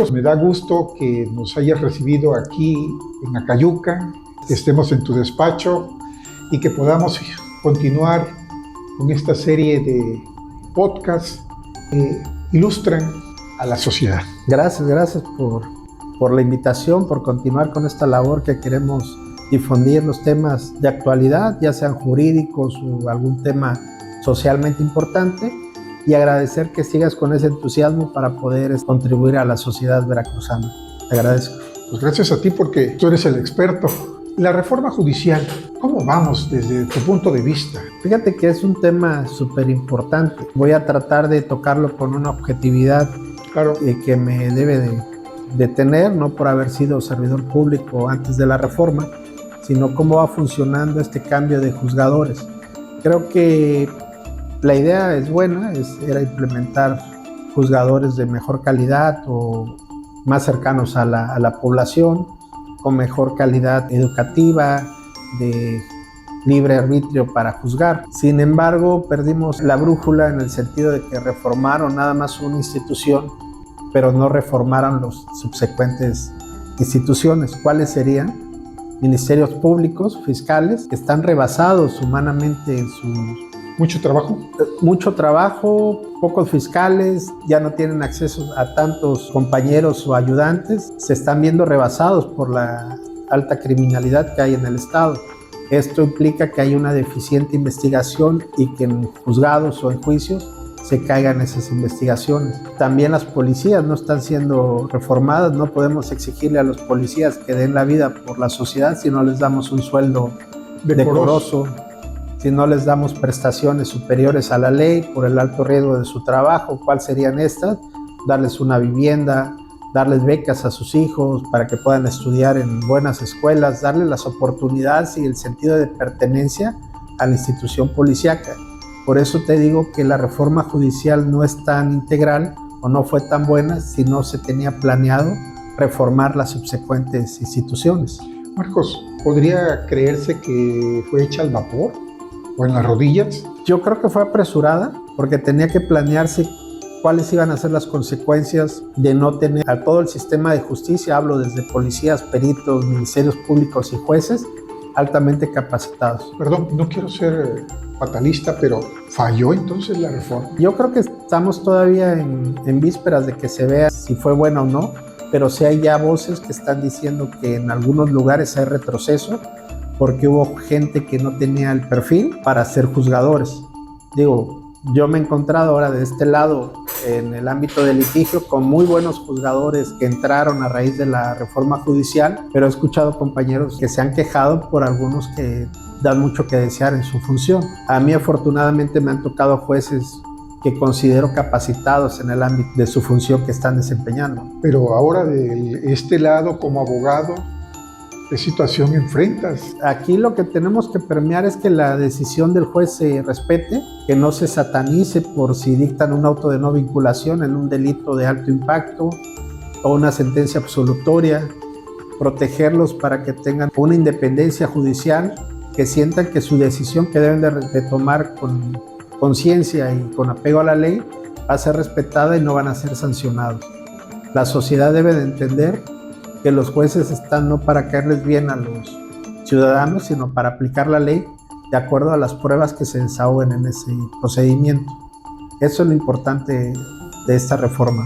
Marcos, me da gusto que nos hayas recibido aquí en Acayuca, que estemos en tu despacho y que podamos continuar con esta serie de podcasts que ilustran a la sociedad. Gracias por la invitación, por continuar con esta labor que queremos difundir los temas de actualidad, ya sean jurídicos o algún tema socialmente importante, y agradecer que sigas con ese entusiasmo para poder contribuir a la sociedad veracruzana. Te agradezco. Pues gracias a ti porque tú eres el experto. La reforma judicial, ¿cómo vamos desde tu punto de vista? Fíjate que es un tema súper importante. Voy a tratar de tocarlo con una objetividad que me debe de tener, no por haber sido servidor público antes de la reforma, sino cómo va funcionando este cambio de juzgadores. Creo que la idea es buena, era implementar juzgadores de mejor calidad o más cercanos a la población, con mejor calidad educativa, de libre arbitrio para juzgar. Sin embargo, perdimos la brújula en el sentido de que reformaron nada más una institución, pero no reformaron los subsecuentes instituciones. ¿Cuáles serían? Ministerios públicos, fiscales, que están rebasados humanamente en sus... Mucho trabajo, pocos fiscales, ya no tienen acceso a tantos compañeros o ayudantes, se están viendo rebasados por la alta criminalidad que hay en el Estado. Esto implica que hay una deficiente investigación y que en juzgados o en juicios se caigan esas investigaciones. También las policías no están siendo reformadas, no podemos exigirle a los policías que den la vida por la sociedad si no les damos un sueldo decoroso, si no les damos prestaciones superiores a la ley por el alto riesgo de su trabajo. ¿Cuáles serían estas? Darles una vivienda, darles becas a sus hijos para que puedan estudiar en buenas escuelas, darles las oportunidades y el sentido de pertenencia a la institución policíaca. Por eso te digo que la reforma judicial no es tan integral o no fue tan buena si no se tenía planeado reformar las subsecuentes instituciones. Marcos, ¿podría creerse que fue hecha al vapor o en las rodillas? Yo creo que fue apresurada porque tenía que planearse cuáles iban a ser las consecuencias de no tener a todo el sistema de justicia, hablo desde policías, peritos, ministerios públicos y jueces, altamente capacitados. Perdón, no quiero ser fatalista, pero ¿falló entonces la reforma? Yo creo que estamos todavía en vísperas de que se vea si fue buena o no, pero sí hay ya voces que están diciendo que en algunos lugares hay retroceso porque hubo gente que no tenía el perfil para ser juzgadores. Digo, yo me he encontrado ahora de este lado en el ámbito del litigio con muy buenos juzgadores que entraron a raíz de la reforma judicial, pero he escuchado compañeros que se han quejado por algunos que dan mucho que desear en su función. A mí afortunadamente me han tocado jueces que considero capacitados en el ámbito de su función que están desempeñando. Pero ahora de este lado como abogado, ¿qué situación enfrentas? Aquí lo que tenemos que premiar es que la decisión del juez se respete, que no se satanice por si dictan un auto de no vinculación en un delito de alto impacto o una sentencia absolutoria, protegerlos para que tengan una independencia judicial, que sientan que su decisión que deben de tomar con conciencia y con apego a la ley va a ser respetada y no van a ser sancionados. La sociedad debe de entender que los jueces están no para caerles bien a los ciudadanos, sino para aplicar la ley de acuerdo a las pruebas que se desahoguen en ese procedimiento. Eso es lo importante de esta reforma.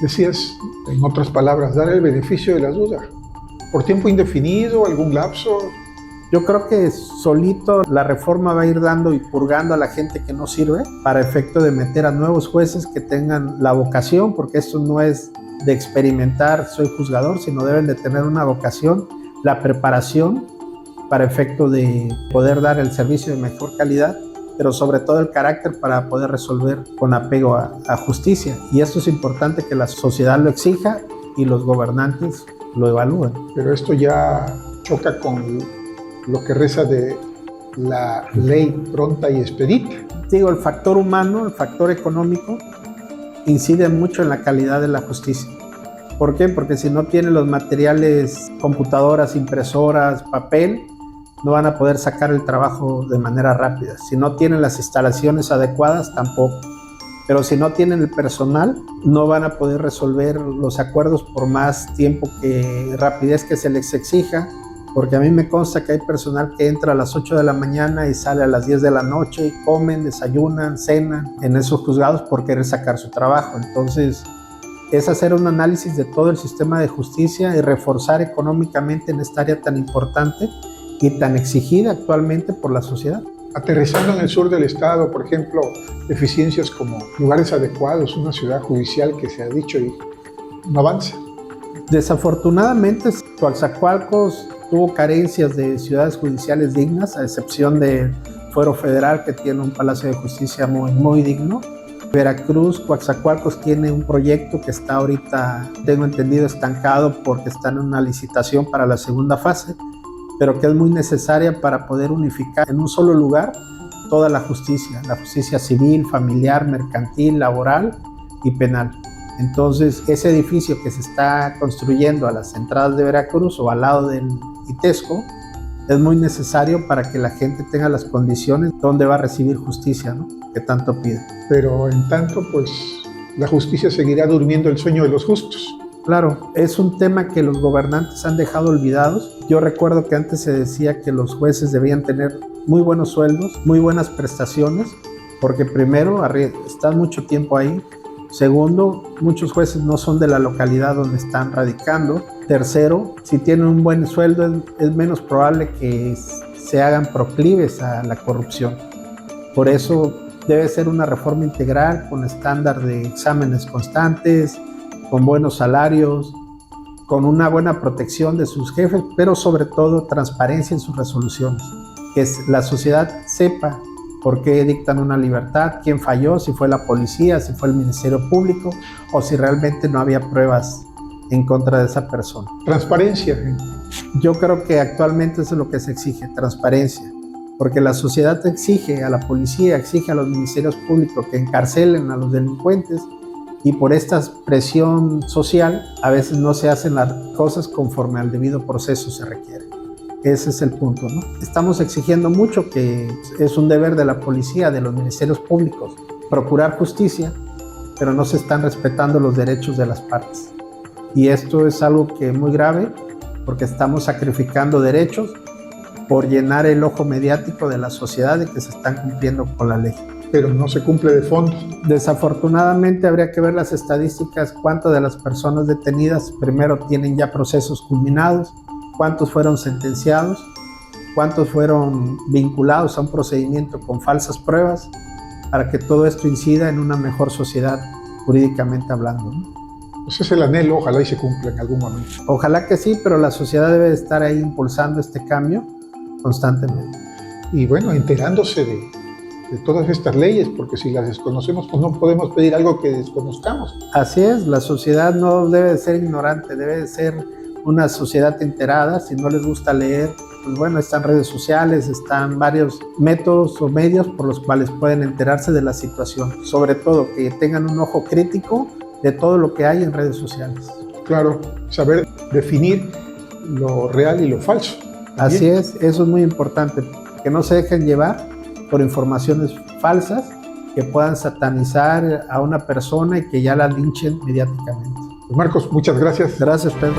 Decías, en otras palabras, dar el beneficio de la duda. ¿Por tiempo indefinido, algún lapso? Yo creo que solito la reforma va a ir dando y purgando a la gente que no sirve para efecto de meter a nuevos jueces que tengan la vocación, porque esto no es de experimentar, soy juzgador, sino deben de tener una vocación, la preparación para efecto de poder dar el servicio de mejor calidad, pero sobre todo el carácter para poder resolver con apego a justicia. Y esto es importante que la sociedad lo exija y los gobernantes lo evalúen. Pero esto ya choca con lo que reza de la ley pronta y expedita. Digo, el factor humano, el factor económico, incide mucho en la calidad de la justicia. ¿Por qué? Porque si no tienen los materiales, computadoras, impresoras, papel, no van a poder sacar el trabajo de manera rápida. Si no tienen las instalaciones adecuadas, tampoco. Pero si no tienen el personal, no van a poder resolver los acuerdos por más tiempo que rapidez que se les exija, porque a mí me consta que hay personal que entra a las 8 de la mañana y sale a las 10 de la noche, y comen, desayunan, cenan en esos juzgados por querer sacar su trabajo. Entonces, es hacer un análisis de todo el sistema de justicia y reforzar económicamente en esta área tan importante y tan exigida actualmente por la sociedad. Aterrizando en el sur del estado, por ejemplo, deficiencias como lugares adecuados, una ciudad judicial que se ha dicho y no avanza. Desafortunadamente, Coatzacoalcos tuvo carencias de ciudades judiciales dignas, a excepción de Fuero Federal, que tiene un palacio de justicia muy digno. Veracruz, Coatzacoalcos tiene un proyecto que está ahorita, tengo entendido, estancado porque está en una licitación para la segunda fase, pero que es muy necesaria para poder unificar en un solo lugar toda la justicia civil, familiar, mercantil, laboral y penal. Entonces, ese edificio que se está construyendo a las entradas de Veracruz o al lado del ITESCO es muy necesario para que la gente tenga las condiciones donde va a recibir justicia, ¿no?, que tanto pide. Pero en tanto, pues, la justicia seguirá durmiendo el sueño de los justos. Claro, es un tema que los gobernantes han dejado olvidados. Yo recuerdo que antes se decía que los jueces debían tener muy buenos sueldos, muy buenas prestaciones, porque primero, están mucho tiempo ahí. Segundo, muchos jueces no son de la localidad donde están radicando. Tercero, si tienen un buen sueldo, es menos probable que se hagan proclives a la corrupción. Por eso debe ser una reforma integral con estándar de exámenes constantes, con buenos salarios, con una buena protección de sus jefes, pero sobre todo transparencia en sus resoluciones. Que la sociedad sepa por qué dictan una libertad, quién falló, si fue la policía, si fue el Ministerio Público o si realmente no había pruebas en contra de esa persona. Transparencia. Yo creo que actualmente eso es lo que se exige, transparencia, porque la sociedad exige a la policía, exige a los ministerios públicos que encarcelen a los delincuentes, y por esta presión social a veces no se hacen las cosas conforme al debido proceso se requiere. Ese es el punto, ¿no? Estamos exigiendo mucho, que es un deber de la policía, de los ministerios públicos, procurar justicia, pero no se están respetando los derechos de las partes. Y esto es algo que es muy grave, porque estamos sacrificando derechos por llenar el ojo mediático de la sociedad de que se están cumpliendo con la ley. Pero no se cumple de fondo. Desafortunadamente habría que ver las estadísticas, cuántas de las personas detenidas primero tienen ya procesos culminados, cuántos fueron sentenciados, cuántos fueron vinculados a un procedimiento con falsas pruebas, para que todo esto incida en una mejor sociedad jurídicamente hablando, ¿no? Pues es el anhelo, ojalá y se cumpla en algún momento. Ojalá que sí, pero la sociedad debe estar ahí impulsando este cambio constantemente. Y bueno, enterándose de todas estas leyes, porque si las desconocemos, pues no podemos pedir algo que desconozcamos. Así es, la sociedad no debe de ser ignorante, debe de ser una sociedad enterada. Si no les gusta leer, pues bueno, están redes sociales, están varios métodos o medios por los cuales pueden enterarse de la situación. Sobre todo, que tengan un ojo crítico de todo lo que hay en redes sociales. Claro, saber definir lo real y lo falso. Así es, eso es muy importante, que no se dejen llevar por informaciones falsas que puedan satanizar a una persona y que ya la linchen mediáticamente. Pues Marcos, muchas gracias. Gracias, Pedro.